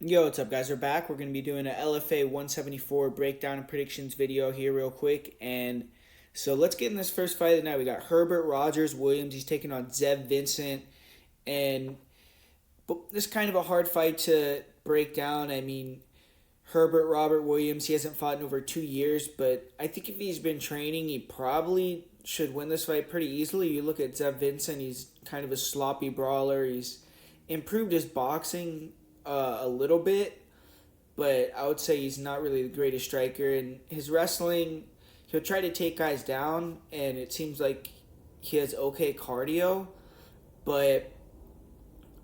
Yo, what's up, guys? We're back. We're going to be doing a LFA 174 breakdown and predictions video here, real quick. And so let's get in this first fight of the night. We got Herbert Rogers Williams. He's taking on Zeb Vincent. And this is kind of a hard fight to break down. I mean, Robert Williams, he hasn't fought in over 2 years, but I think if he's been training, he probably should win this fight pretty easily. You look at Zeb Vincent, he's kind of a sloppy brawler. He's improved his boxing a little bit, but I would say he's not really the greatest striker. And his wrestling, he'll try to take guys down, and it seems like he has okay cardio, but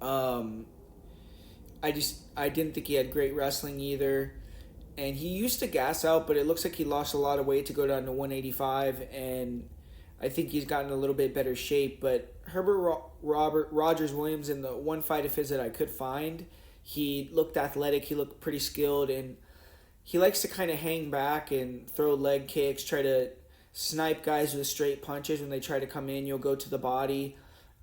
um, I didn't think he had great wrestling either. And he used to gas out, but it looks like he lost a lot of weight to go down to 185, and I think he's gotten a little bit better shape. But Robert Rogers Williams, in the one fight of his that I could find, he looked athletic, he looked pretty skilled, and he likes to kind of hang back and throw leg kicks, try to snipe guys with straight punches when they try to come in. You'll go to the body,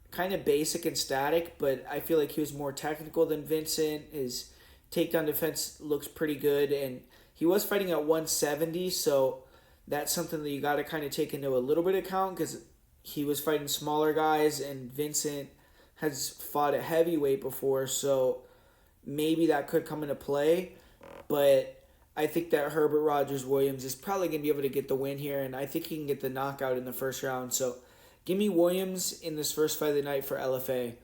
kind of basic and static, but I feel like he was more technical than Vincent. His takedown defense looks pretty good, and he was fighting at 170, so that's something that you got to kind of take into a little bit of account because he was fighting smaller guys, and Vincent has fought at heavyweight before, so maybe that could come into play. But I think that Herbert Rogers Williams is probably going to be able to get the win here, and I think he can get the knockout in the first round. So give me Williams in this first fight of the night for LFA.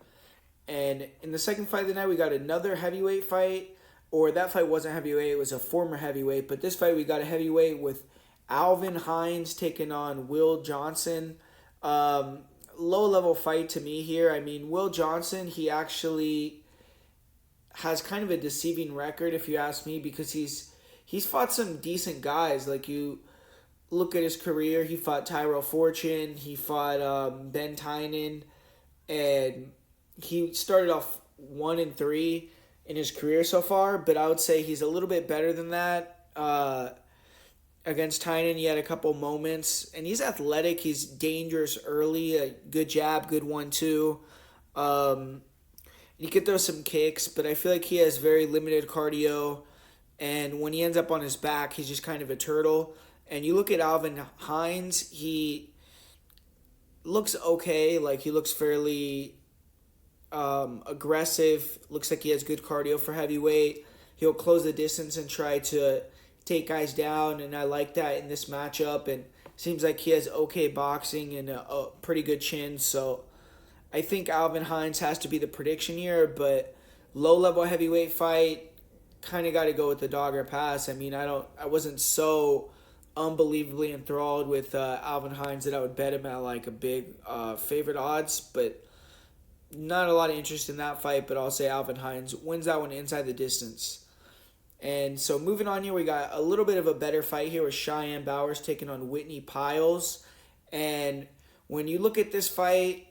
And in the second fight of the night, we got another heavyweight fight. Or that fight wasn't heavyweight, it was a former heavyweight. But this fight, we got a heavyweight with Alvin Hines taking on Will Johnson. Um, Low level fight to me here. I mean, Will Johnson, he actually has kind of a deceiving record, if you ask me, because he's fought some decent guys. Like, you look at his career, he fought Tyrell Fortune, he fought Ben Tynan, and he started off 1-3 in his career so far. But I would say he's a little bit better than that. Against Tynan, he had a couple moments, and he's athletic. He's dangerous early. A good jab, good 1-2. He could throw some kicks, but I feel like he has very limited cardio. And when he ends up on his back, he's just kind of a turtle. And you look at Alvin Hines, he looks okay. Like, he looks fairly aggressive. Looks like he has good cardio for heavyweight. He'll close the distance and try to take guys down, and I like that in this matchup. And seems like he has okay boxing and a pretty good chin. So I think Alvin Hines has to be the prediction here, but low level heavyweight fight, kind of got to go with the dog or pass. I mean, I wasn't so unbelievably enthralled with Alvin Hines that I would bet him at like a big favorite odds, but not a lot of interest in that fight. But I'll say Alvin Hines wins that one inside the distance. And so moving on here, we got a little bit of a better fight here with Cheyenne Bowers taking on Whitney Piles. And when you look at this fight,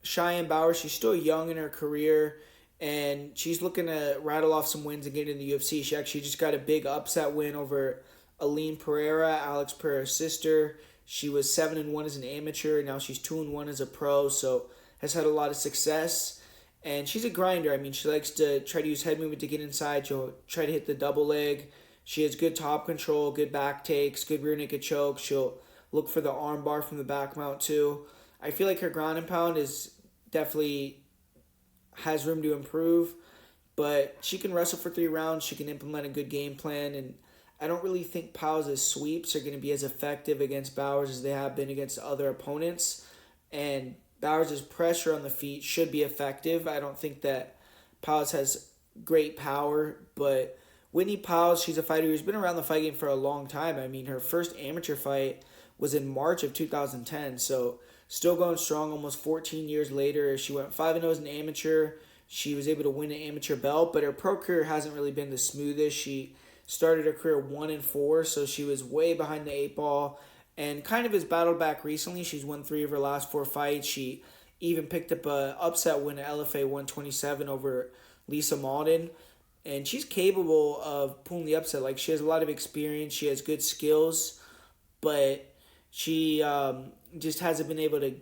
Cheyenne Bowers, she's still young in her career, and she's looking to rattle off some wins and get in the UFC. She actually just got a big upset win over Aline Pereira, Alex Pereira's sister. She was 7-1 as an amateur. Now she's 2-1 as a pro, so has had a lot of success. And she's a grinder. I mean, she likes to try to use head movement to get inside. She'll try to hit the double leg. She has good top control, good back takes, good rear naked choke. She'll look for the arm bar from the back mount too. I feel like her ground and pound is definitely has room to improve, but she can wrestle for 3 rounds. She can implement a good game plan, and I don't really think Piles' sweeps are going to be as effective against Bowers as they have been against other opponents. And Bowers' pressure on the feet should be effective. I don't think that Piles has great power, but Whitney Piles, she's a fighter who's been around the fight game for a long time. I mean, her first amateur fight was in March of 2010, so still going strong almost 14 years later. She went 5-0 as an amateur. She was able to win an amateur belt, but her pro career hasn't really been the smoothest. She started her career 1-4, so she was way behind the 8 ball, and kind of has battled back recently. She's won 3 of her last 4 fights. She even picked up a upset win at LFA 127 over Lisa Malden, and she's capable of pulling the upset. Like, she has a lot of experience. She has good skills, but she just hasn't been able to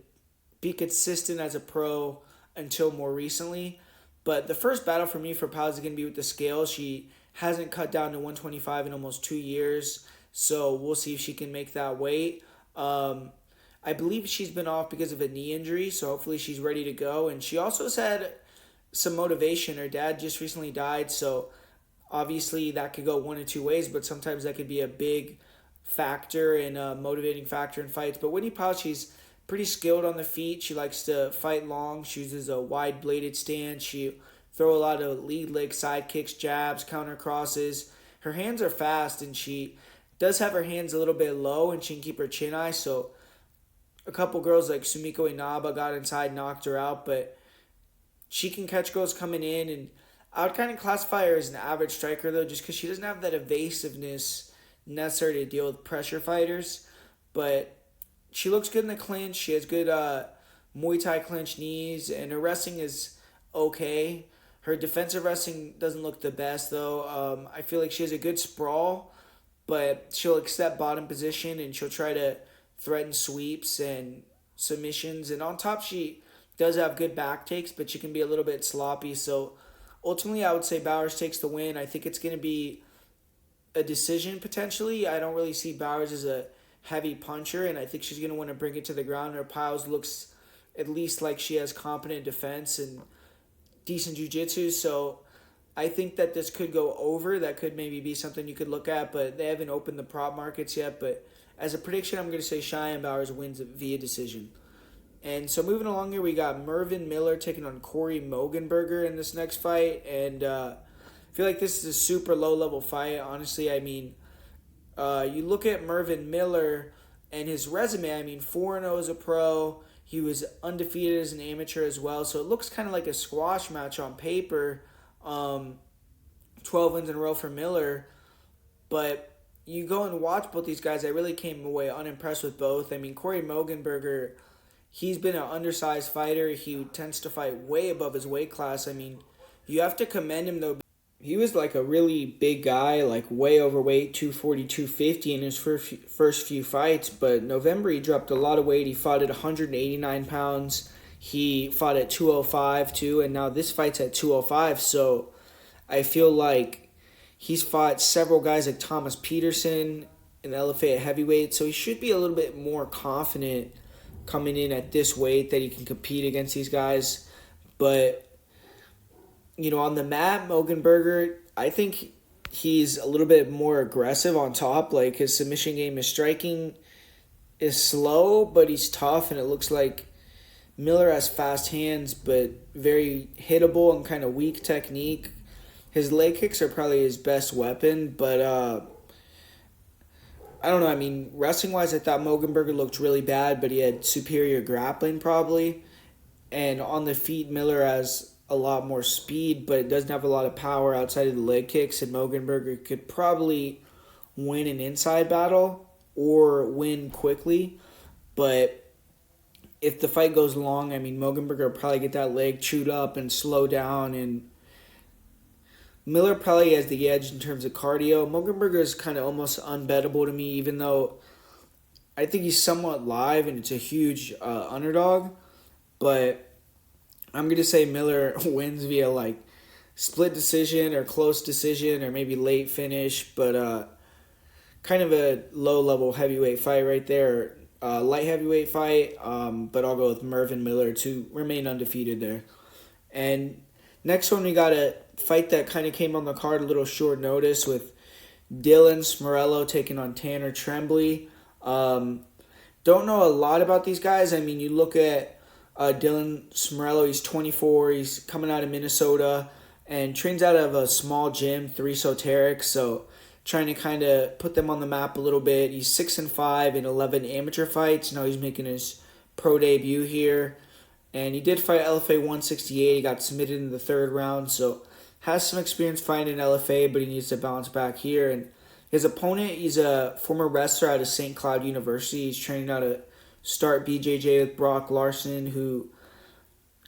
be consistent as a pro until more recently. But the first battle for me for Pals is going to be with the scales. She hasn't cut down to 125 in almost 2 years. So we'll see if she can make that weight. I believe she's been off because of a knee injury. So hopefully she's ready to go. And she also has had some motivation. Her dad just recently died. So obviously that could go one of two ways. But sometimes that could be a big factor and a motivating factor in fights. But Whitney Powell, she's pretty skilled on the feet. She likes to fight long. She uses a wide bladed stance. She throw a lot of lead leg side kicks, jabs, counter crosses. Her hands are fast, and she does have her hands a little bit low, and she can keep her chin high. So a couple girls like Sumiko Inaba got inside, knocked her out, but she can catch girls coming in. And I would kind of classify her as an average striker, though, just because she doesn't have that evasiveness necessary to deal with pressure fighters. But she looks good in the clinch. She has good Muay Thai clinch knees, and her wrestling is okay. Her defensive wrestling doesn't look the best, though. I feel like she has a good sprawl, but she'll accept bottom position, and she'll try to threaten sweeps and submissions. And on top, she does have good back takes, but she can be a little bit sloppy. So ultimately, I would say Bowers takes the win. I think it's going to be a decision potentially. I don't really see Bowers as a heavy puncher, and I think she's going to want to bring it to the ground. Her Piles looks at least like she has competent defense and decent jiu-jitsu, so I think that this could go over. That could maybe be something you could look at, but they haven't opened the prop markets yet. But as a prediction, I'm going to say Cheyenne Bowers wins it via decision. And so moving along here, we got Mervyn Miller taking on Corey Mogenberger in this next fight, and I feel like this is a super low-level fight. Honestly, I mean, you look at Mervyn Miller and his resume, I mean, 4-0 as a pro. He was undefeated as an amateur as well. So it looks kind of like a squash match on paper. 12 wins in a row for Miller. But you go and watch both these guys, I really came away unimpressed with both. I mean, Corey Mogenberger, he's been an undersized fighter. He tends to fight way above his weight class. I mean, you have to commend him, though. He was like a really big guy, like way overweight, 240, 250 in his first few fights. But November, he dropped a lot of weight. He fought at 189 pounds. He fought at 205 too, and now this fight's at 205. So I feel like he's fought several guys like Thomas Peterson in the LFA at heavyweight. So he should be a little bit more confident coming in at this weight that he can compete against these guys. But you know, on the mat, Mogenberger, I think he's a little bit more aggressive on top. Like, his submission game, his striking is slow, but he's tough, and it looks like Miller has fast hands, but very hittable and kind of weak technique. His leg kicks are probably his best weapon, but I don't know. I mean, wrestling-wise, I thought Mogenberger looked really bad, but he had superior grappling probably. And on the feet, Miller has a lot more speed, but it doesn't have a lot of power outside of the leg kicks, and Mogenberger could probably win an inside battle or win quickly. But if the fight goes long, I mean, Mogenberger will probably get that leg chewed up and slow down, and Miller probably has the edge in terms of cardio. Mogenberger is kind of almost unbettable to me, even though I think he's somewhat live and it's a huge underdog. But I'm going to say Miller wins via like split decision or close decision or maybe late finish, but kind of a low-level heavyweight fight right there. Light heavyweight fight, but I'll go with Mervyn Miller to remain undefeated there. And next one, we got a fight that kind of came on the card a little short notice with Dylan Smorello taking on Tanner Tremblay. Don't know a lot about these guys. I mean, you look at Dylan Smorello, he's 24, he's coming out of Minnesota and trains out of a small gym, 3 Soteric, so trying to kind of put them on the map a little bit. He's 6-5 in 11 amateur fights. Now he's making his pro debut here, and he did fight LFA 168. He got submitted in the third round, so has some experience fighting in LFA, but he needs to bounce back here. And his opponent, he's a former wrestler out of St. Cloud University. He's training out of Start BJJ with Brock Larson, who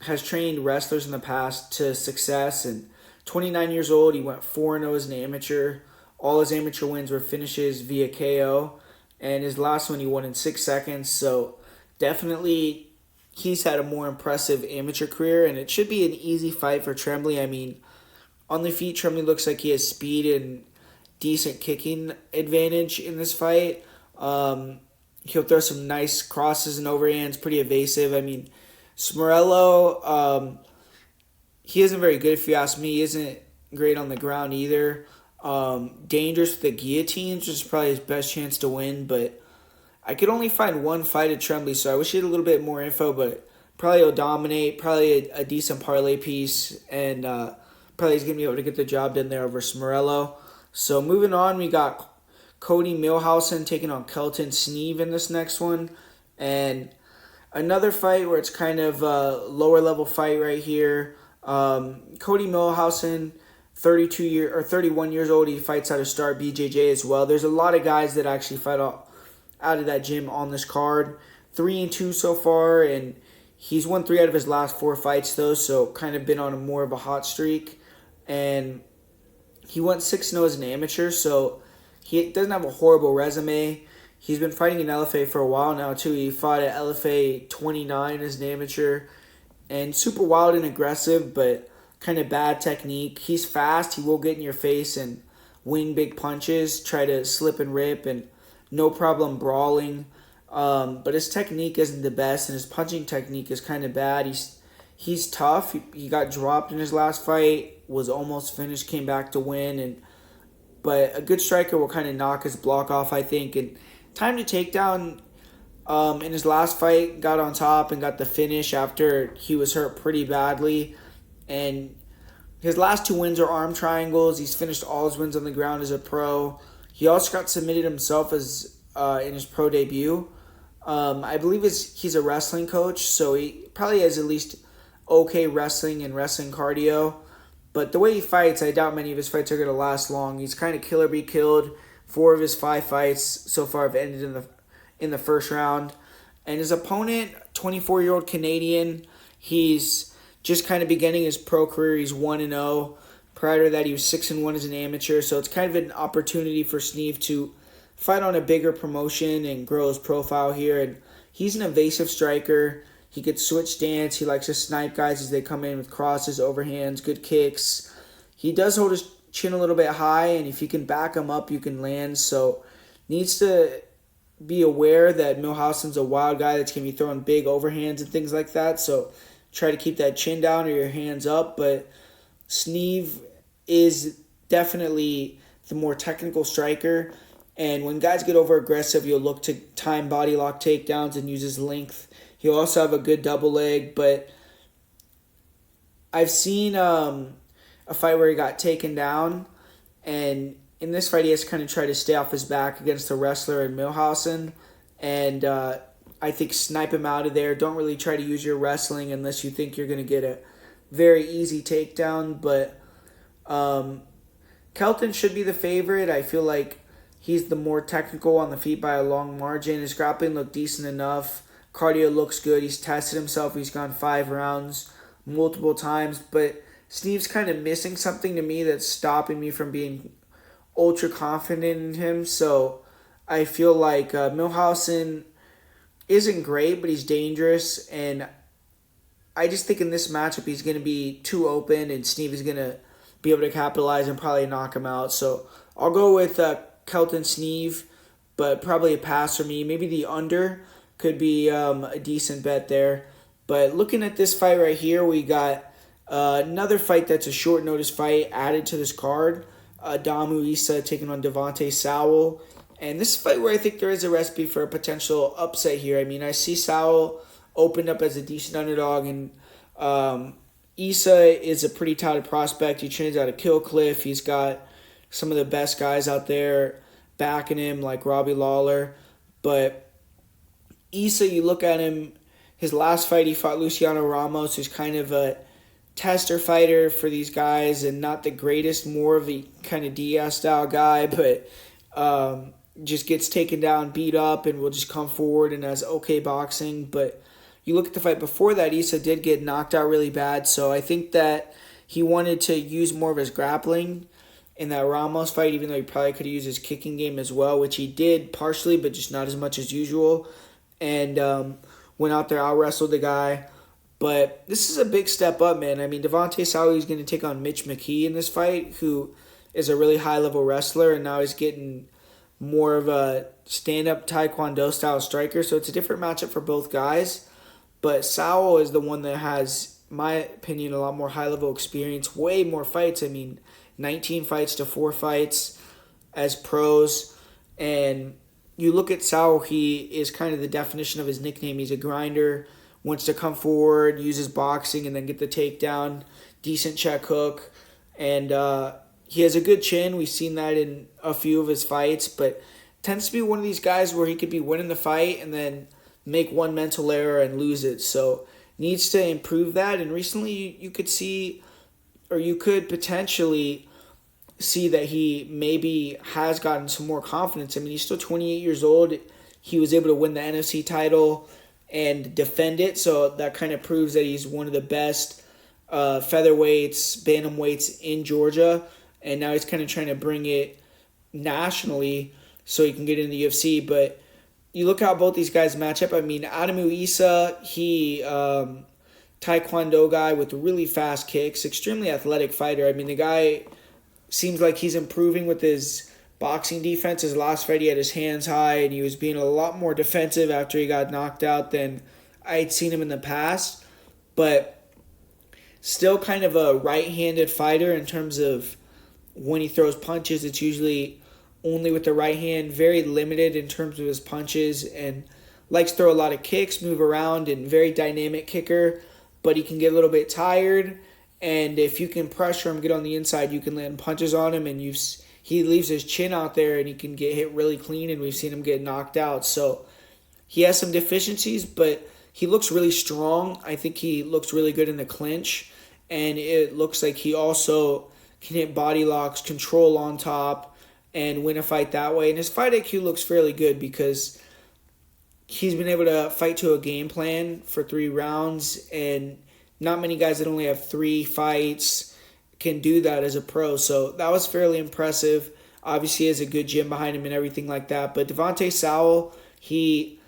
has trained wrestlers in the past to success. And 29 years old, he went 4-0 as an amateur. All his amateur wins were finishes via KO. And his last one, he won in 6 seconds. So definitely he's had a more impressive amateur career, and it should be an easy fight for Tremblay. I mean, on the feet, Tremblay looks like he has speed and decent kicking advantage in this fight. He'll throw some nice crosses and overhands, pretty evasive. I mean, Smurello, he isn't very good if you ask me. He isn't great on the ground either. Dangerous with the guillotines, which is probably his best chance to win, but I could only find one fight at Tremblay, so I wish he had a little bit more info, but probably he'll dominate, probably a decent parlay piece, and probably he's going to be able to get the job done there over Smurello. So moving on, we got Cody Milhausen taking on Kelton Sneeve in this next one. And another fight where it's kind of a lower level fight right here. Cody Milhausen, 31 years old. He fights out of Start BJJ as well. There's a lot of guys that actually fight out of that gym on this card. 3-2 so far, and he's won 3 out of his last 4 fights though, so kind of been on more of a hot streak. And he went 6-0 as an amateur, so he doesn't have a horrible resume. He's been fighting in LFA for a while now too. He fought at LFA 29 as an amateur, and super wild and aggressive, but kind of bad technique. He's fast. He will get in your face and wing big punches, try to slip and rip, and no problem brawling. But his technique isn't the best, and his punching technique is kind of bad. He's tough. He got dropped in his last fight, was almost finished, came back to win, but a good striker will kind of knock his block off, I think. And time to take down in his last fight, got on top and got the finish after he was hurt pretty badly. And his last 2 wins are arm triangles. He's finished all his wins on the ground as a pro. He also got submitted himself as in his pro debut. I believe he's a wrestling coach, so he probably has at least okay wrestling and wrestling cardio. But the way he fights, I doubt many of his fights are going to last long. He's kind of kill or be killed. 4 of his 5 fights so far have ended in the first round. And his opponent, 24-year-old Canadian, he's just kind of beginning his pro career. He's 1-0. Prior to that, he was 6-1 as an amateur. So it's kind of an opportunity for Sneeve to fight on a bigger promotion and grow his profile here. And he's an evasive striker. He could switch stance. He likes to snipe guys as they come in with crosses, overhands, good kicks. He does hold his chin a little bit high, and if you can back him up, you can land. So needs to be aware that Milhausen's a wild guy that's going to be throwing big overhands and things like that. So try to keep that chin down or your hands up. But Sneeve is definitely the more technical striker. And when guys get over aggressive, you'll look to time body lock takedowns and use his length. He'll also have a good double leg, but I've seen a fight where he got taken down, and in this fight he has to kind of try to stay off his back against a wrestler in Milhausen, and I think snipe him out of there. Don't really try to use your wrestling unless you think you're going to get a very easy takedown, but Kelton should be the favorite. I feel like he's the more technical on the feet by a long margin. His grappling looked decent enough. Cardio looks good. He's tested himself. He's gone 5 rounds multiple times. But Sneeve's kind of missing something to me that's stopping me from being ultra confident in him. So I feel like Milhausen isn't great, but he's dangerous. And I just think in this matchup he's going to be too open, and Sneeve is going to be able to capitalize and probably knock him out. So I'll go with Kelton Sneeve, but probably a pass for me. Maybe the under could be a decent bet there. But looking at this fight right here, we got another fight that's a short notice fight added to this card. Damu Issa taking on Devontae Sowell. And this is a fight where I think there is a recipe for a potential upset here. I mean, I see Sowell opened up as a decent underdog, and Issa is a pretty touted prospect. He trains out of Kill Cliff. He's got some of the best guys out there backing him, like Robbie Lawler. But Issa, you look at him, his last fight he fought Luciano Ramos, who's kind of a tester fighter for these guys and not the greatest, more of a kind of Diaz-style guy, but just gets taken down, beat up, and will just come forward and has okay boxing. But you look at the fight before that, Issa did get knocked out really bad, so I think that he wanted to use more of his grappling in that Ramos fight, even though he probably could have used his kicking game as well, which he did partially, but just not as much as usual. And went out there, out wrestled the guy. But this is a big step up, man. I mean, Devontae Sawa is going to take on Mitch McKee in this fight, who is a really high-level wrestler, and now he's getting more of a stand-up Taekwondo-style striker. So it's a different matchup for both guys. But Sawa is the one that has, in my opinion, a lot more high-level experience, way more fights. I mean, 19 fights to 4 fights as pros. And you look at Sawa, he is kind of the definition of his nickname. He's a grinder, wants to come forward, uses boxing, and then get the takedown, decent check hook. And he has a good chin. We've seen that in a few of his fights, but tends to be one of these guys where he could be winning the fight and then make one mental error and lose it. So needs to improve that. And recently you could see, or you could potentially see that he maybe has gotten some more confidence. I mean, he's still 28 years old. He was able to win the NFC title and defend it, so that kind of proves that he's one of the best featherweights, bantamweights in Georgia, and now he's kind of trying to bring it nationally so he can get in the UFC. But you look how both these guys match up. I mean, Adamu Issa, he Taekwondo guy with really fast kicks, extremely athletic fighter. I mean, the guy seems like he's improving with his boxing defense. His last fight, he had his hands high, and he was being a lot more defensive after he got knocked out than I had seen him in the past. But still kind of a right-handed fighter in terms of when he throws punches, it's usually only with the right hand, very limited in terms of his punches, and likes to throw a lot of kicks, move around, and very dynamic kicker, but he can get a little bit tired, and if you can pressure him, get on the inside, you can land punches on him, and he leaves his chin out there, and he can get hit really clean, and we've seen him get knocked out. So he has some deficiencies, but he looks really strong. I think he looks really good in the clinch, and it looks like he also can hit body locks, control on top, and win a fight that way. And his fight IQ looks fairly good because he's been able to fight to a game plan for 3 rounds, and not many guys that only have 3 fights can do that as a pro. So that was fairly impressive. Obviously, he has a good gym behind him and everything like that. But Devontae Sawa, he,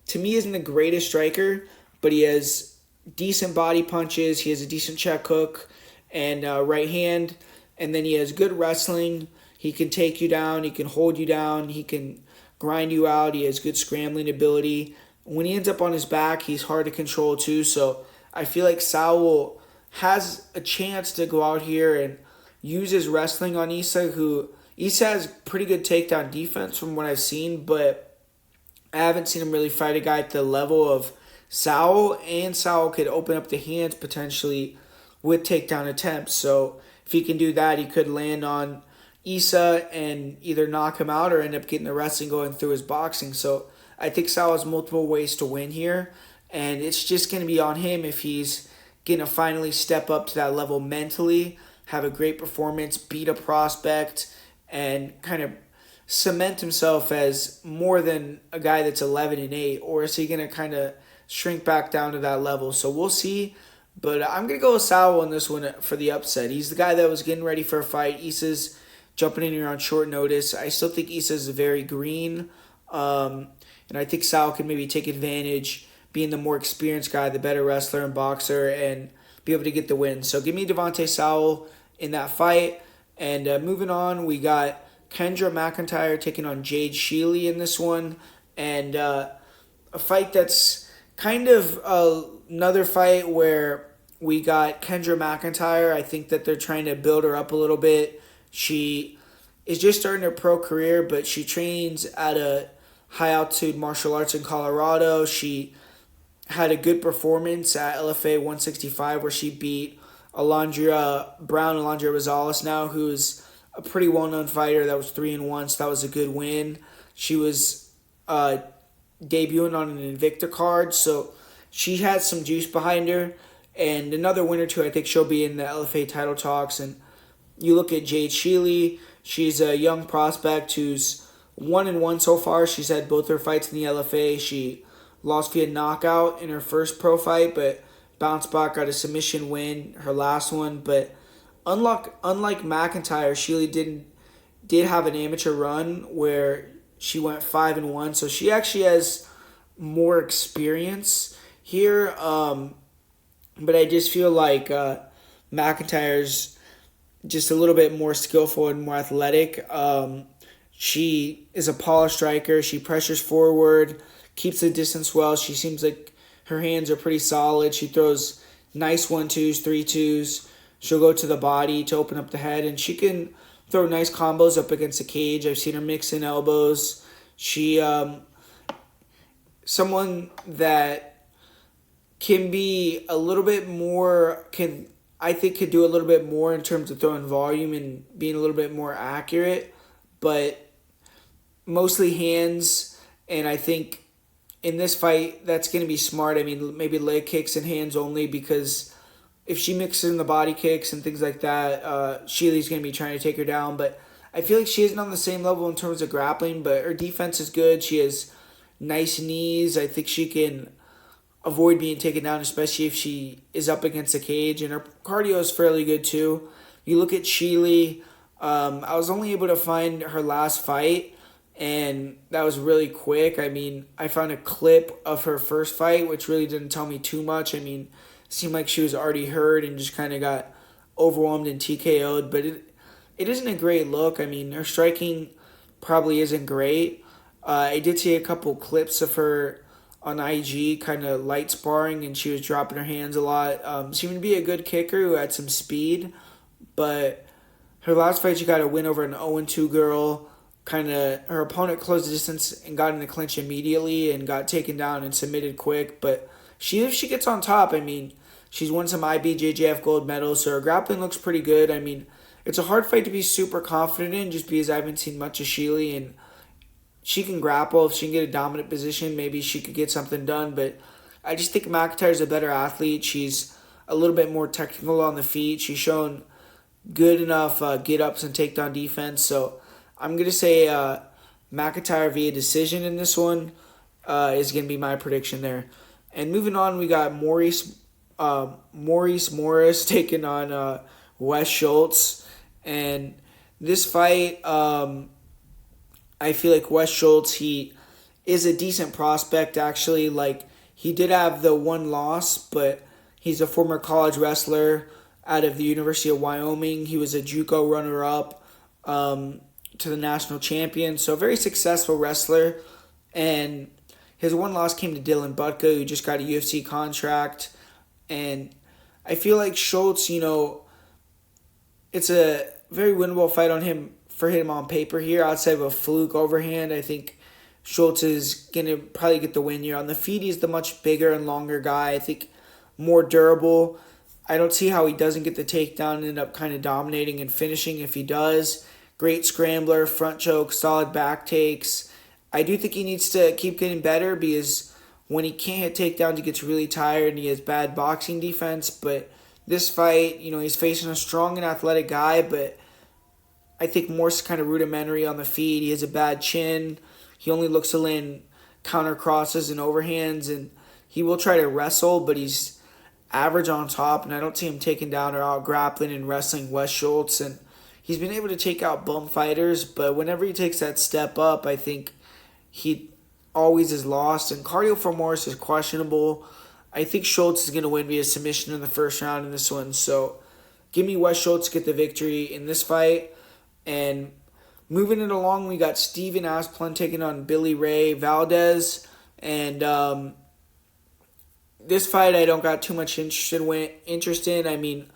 to me, isn't the greatest striker, but he has decent body punches. He has a decent check hook and right hand. And then he has good wrestling. He can take you down. He can hold you down. He can grind you out. He has good scrambling ability. When he ends up on his back, he's hard to control too. So I feel like Sawa has a chance to go out here and use his wrestling on Issa, who Issa has pretty good takedown defense from what I've seen, but I haven't seen him really fight a guy at the level of Sawa, and Sawa could open up the hands potentially with takedown attempts. So if he can do that, he could land on Issa and either knock him out or end up getting the wrestling going through his boxing. So I think Sawa has multiple ways to win here, and it's just going to be on him if he's going to finally step up to that level mentally, have a great performance, beat a prospect, and kind of cement himself as more than a guy that's 11-8, or is he going to kind of shrink back down to that level? So we'll see. But I'm going to go with Sawa on this one for the upset. He's the guy that was getting ready for a fight. Issa's jumping in here on short notice. I still think Issa's very green. And I think Sawa can maybe take advantage, being the more experienced guy, the better wrestler and boxer, and be able to get the win. So give me Devontae Sawa in that fight. And moving on, we got Kendra McIntyre taking on Jade Sheely in this one. And a fight that's kind of another fight where we got Kendra McIntyre. I think that they're trying to build her up a little bit. She is just starting her pro career, but she trains at a high-altitude martial arts in Colorado. She had a good performance at LFA 165 where she beat Alondra Rosales now, who's a pretty well-known fighter that was 3-1, so that was a good win. She was debuting on an Invicta card, so she has some juice behind her. And another win or two, I think she'll be in the LFA title talks. And you look at Jade Sheely, she's a young prospect who's 1-1 so far. She's had both her fights in the LFA. She lost via knockout in her first pro fight, but bounced back, got a submission win, her last one. But unlike McIntyre, Sheely did have an amateur run where she went 5-1. So she actually has more experience here. But I just feel like McIntyre's just a little bit more skillful and more athletic. She is a polished striker. She pressures forward, keeps the distance well. She seems like her hands are pretty solid. She throws nice 1-2s, 3-2s. She'll go to the body to open up the head, and she can throw nice combos up against the cage. I've seen her mix in elbows. She someone that can be a little bit more can I think could do a little bit more in terms of throwing volume and being a little bit more accurate, but mostly hands. And I think in this fight that's going to be smart. I mean, maybe leg kicks and hands only, because if she mixes in the body kicks and things like that, Sheely's going to be trying to take her down. But I feel like she isn't on the same level in terms of grappling, but her defense is good. She has nice knees. I think she can avoid being taken down, especially if she is up against a cage. And her cardio is fairly good too. You look at Sheely, I was only able to find her last fight, and that was really quick. I mean, I found a clip of her first fight, which really didn't tell me too much. I mean, it seemed like she was already hurt and just kind of got overwhelmed and TKO'd, but it isn't a great look. I mean, her striking probably isn't great. I did see a couple clips of her on IG, kind of light sparring, and she was dropping her hands a lot. Seemed to be a good kicker who had some speed, but her last fight she got a win over an 0-2 girl. Kind of her opponent closed the distance and got in the clinch immediately and got taken down and submitted quick. But if she gets on top, I mean, she's won some IBJJF gold medals, so her grappling looks pretty good. I mean, it's a hard fight to be super confident in just because I haven't seen much of Sheely, and she can grapple. If she can get a dominant position, maybe she could get something done. But I just think McIntyre's a better athlete. She's a little bit more technical on the feet. She's shown good enough get-ups and takedown defense. So I'm going to say McIntyre via decision in this one is going to be my prediction there. And moving on, we got Maurice Morris taking on Wes Schultz. And this fight, I feel like Wes Schultz, he is a decent prospect, actually. Like, he did have the one loss, but he's a former college wrestler out of the University of Wyoming. He was a JUCO runner-up to the national champion, so a very successful wrestler. And his one loss came to Dylan Butka, who just got a UFC contract. And I feel like Schultz, it's a very winnable fight for him on paper here. Outside of a fluke overhand, I think Schultz is going to probably get the win here. On the feet, he's the much bigger and longer guy. I think more durable. I don't see how he doesn't get the takedown and end up kind of dominating and finishing if he does. Great scrambler, front choke, solid back takes. I do think he needs to keep getting better, because when he can't hit takedowns, he gets really tired and he has bad boxing defense. But this fight, he's facing a strong and athletic guy, but I think Morse is kind of rudimentary on the feet. He has a bad chin. He only looks to land counter crosses and overhands, and he will try to wrestle, but he's average on top, and I don't see him taking down or out grappling and wrestling Wes Schultz. And he's been able to take out bum fighters, but whenever he takes that step up, I think he always is lost. And cardio for Morris is questionable. I think Schultz is going to win via submission in the first round in this one. So give me Wes Schultz to get the victory in this fight. And moving it along, we got Steven Asplund taking on Billy Ray Valdez. And this fight I don't got too much interest in. I mean,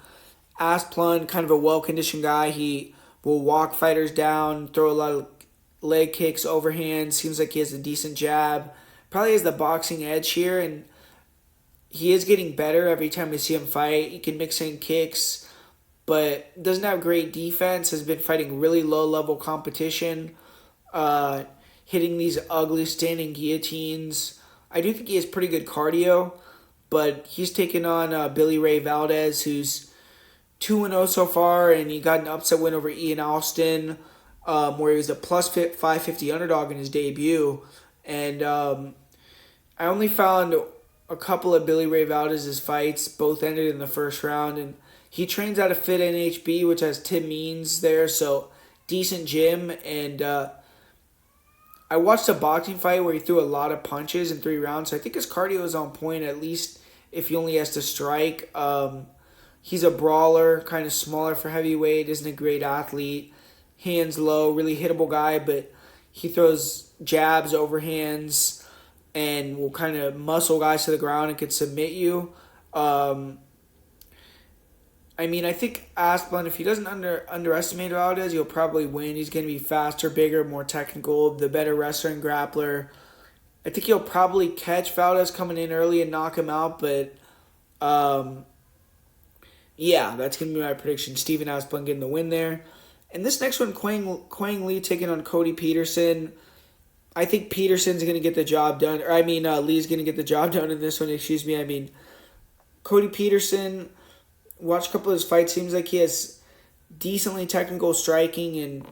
Asplund, kind of a well-conditioned guy. He will walk fighters down, throw a lot of leg kicks, overhand. Seems like he has a decent jab. Probably has the boxing edge here, and he is getting better every time we see him fight. He can mix in kicks, but doesn't have great defense. Has been fighting really low-level competition, hitting these ugly standing guillotines. I do think he has pretty good cardio, but he's taken on Billy Ray Valdez, who's 2-0 so far, and he got an upset win over Ian Alston, where he was a plus 550 underdog in his debut. And I only found a couple of Billy Ray Valdez's fights. Both ended in the first round, and he trains out of Fit NHB, which has Tim Means there, so decent gym. And I watched a boxing fight where he threw a lot of punches in 3 rounds. So I think his cardio is on point, at least if he only has to strike. He's a brawler, kind of smaller for heavyweight, isn't a great athlete. Hands low, really hittable guy, but he throws jabs, overhands, and will kind of muscle guys to the ground and could submit you. Um, I think Asplund, if he doesn't underestimate Valdez, he'll probably win. He's going to be faster, bigger, more technical, the better wrestler and grappler. I think he'll probably catch Valdez coming in early and knock him out, but um, yeah, that's going to be my prediction. Steven Asplund getting the win there. And this next one, Quang Lee taking on Cody Peterson. I think Peterson's going to get the job done. Lee's going to get the job done in this one, excuse me. Cody Peterson, watch a couple of his fights, seems like he has decently technical striking and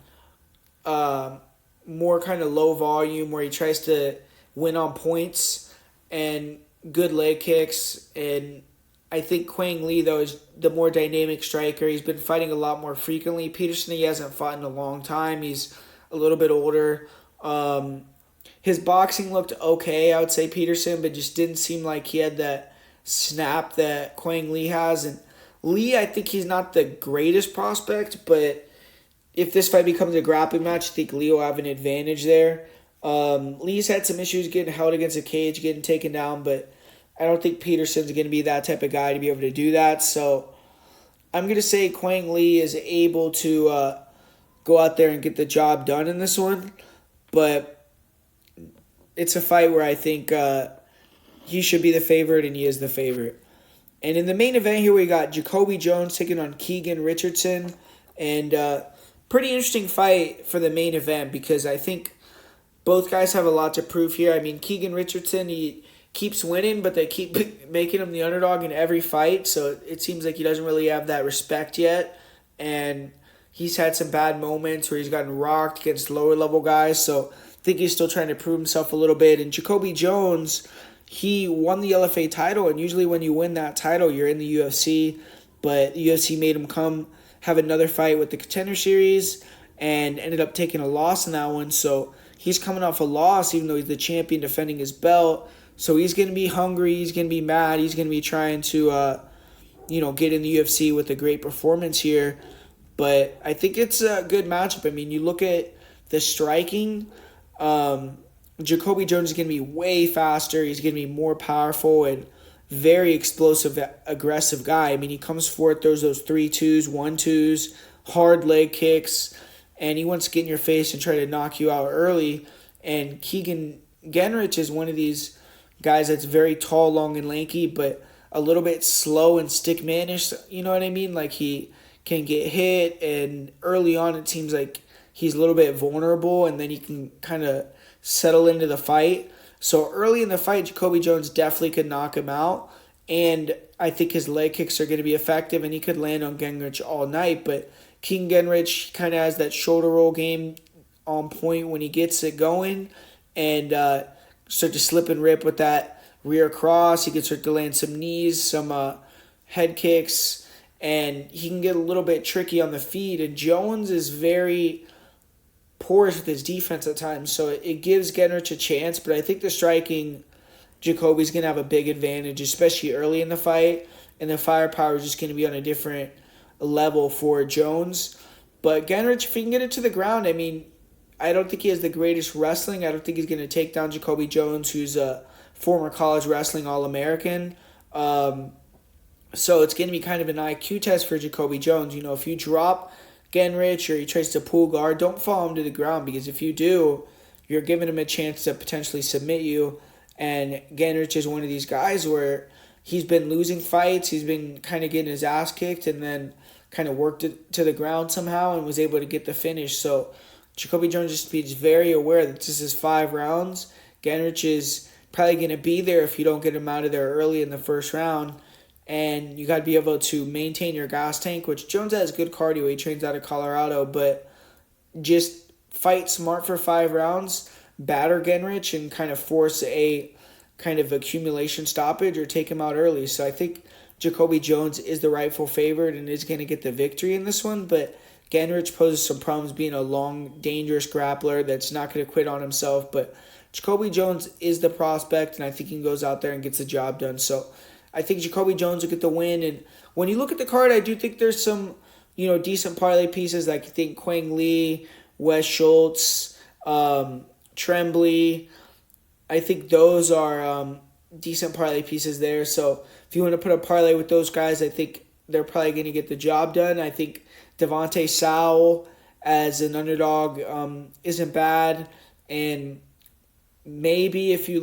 more kind of low volume where he tries to win on points and good leg kicks. And I think Quang Lee, though, is the more dynamic striker. He's been fighting a lot more frequently. Peterson, he hasn't fought in a long time. He's a little bit older. His boxing looked okay, I would say, Peterson, but just didn't seem like he had that snap that Quang Lee has. And Lee, I think he's not the greatest prospect, but if this fight becomes a grappling match, I think Lee will have an advantage there. Lee's had some issues getting held against a cage, getting taken down, but I don't think Peterson's going to be that type of guy to be able to do that. So I'm going to say Quang Lee is able to go out there and get the job done in this one. But it's a fight where I think he should be the favorite, and he is the favorite. And in the main event here, we got Jacoby Jones taking on Keegan Richardson. And pretty interesting fight for the main event because I think both guys have a lot to prove here. Keegan Richardson, he keeps winning, but they keep making him the underdog in every fight. So it seems like he doesn't really have that respect yet. And he's had some bad moments where he's gotten rocked against lower level guys. So I think he's still trying to prove himself a little bit. And Jacoby Jones, he won the LFA title. And usually when you win that title, you're in the UFC. But the UFC made him come have another fight with the Contender Series and ended up taking a loss in that one. So he's coming off a loss even though he's the champion defending his belt. So he's going to be hungry, he's going to be mad, he's going to be trying to, get in the UFC with a great performance here. But I think it's a good matchup. You look at the striking, Jacoby Jones is going to be way faster, he's going to be more powerful and very explosive, aggressive guy. He comes forward, throws those 3-2s, 1-2s, hard leg kicks, and he wants to get in your face and try to knock you out early. And Keegan Genrich is one of these guys that's very tall, long, and lanky, but a little bit slow and stick-manish, you know what I mean? Like he can get hit, and early on it seems like he's a little bit vulnerable, and then he can kind of settle into the fight. So early in the fight, Jacoby Jones definitely could knock him out, and I think his leg kicks are going to be effective, and he could land on Genrich all night, but Keegan Genrich kind of has that shoulder roll game on point when he gets it going, and start to slip and rip with that rear cross. He can start to land some knees, some head kicks, and he can get a little bit tricky on the feet. And Jones is very porous with his defense at times, so it gives Genrich a chance. But I think the striking, Jacoby's going to have a big advantage, especially early in the fight, and the firepower is just going to be on a different level for Jones. But Genrich, if he can get it to the ground, I don't think he has the greatest wrestling. I don't think he's going to take down Jacoby Jones, who's a former college wrestling All-American. So it's going to be kind of an IQ test for Jacoby Jones. If you drop Genrich or he tries to pull guard, don't fall him to the ground, because if you do, you're giving him a chance to potentially submit you. And Genrich is one of these guys where he's been losing fights. He's been kind of getting his ass kicked and then kind of worked it to the ground somehow and was able to get the finish. So Jacoby Jones just is very aware that this is 5 rounds. Genrich is probably going to be there if you don't get him out of there early in the first round. And you got to be able to maintain your gas tank, which Jones has good cardio. He trains out of Colorado, but just fight smart for 5 rounds, batter Genrich, and kind of force a kind of accumulation stoppage or take him out early. So I think Jacoby Jones is the rightful favorite and is going to get the victory in this one, but Ganrich poses some problems being a long, dangerous grappler that's not going to quit on himself. But Jacoby Jones is the prospect, and I think he goes out there and gets the job done. So I think Jacoby Jones will get the win. And when you look at the card, I do think there's some, decent parlay pieces. Like I think Quang Lee, Wes Schultz, Tremblay. I think those are decent parlay pieces there. So if you want to put a parlay with those guys, I think they're probably going to get the job done. I think Devontae Sowell as an underdog isn't bad, and maybe if you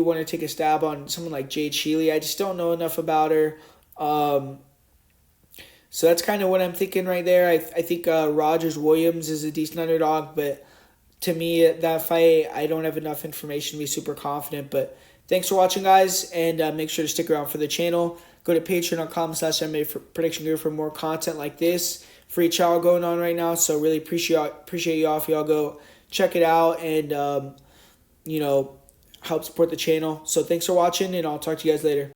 want to take a stab on someone like Jade Sheely, I just don't know enough about her. So that's kind of what I'm thinking right there. I think Rogers Williams is a decent underdog, but to me, that fight, I don't have enough information to be super confident. But thanks for watching, guys, and make sure to stick around for the channel. Go to patreon.com/MMA for Prediction Guru for more content like this. Free trial going on right now, so really appreciate y'all if y'all go check it out and help support the channel. So thanks for watching, and I'll talk to you guys later.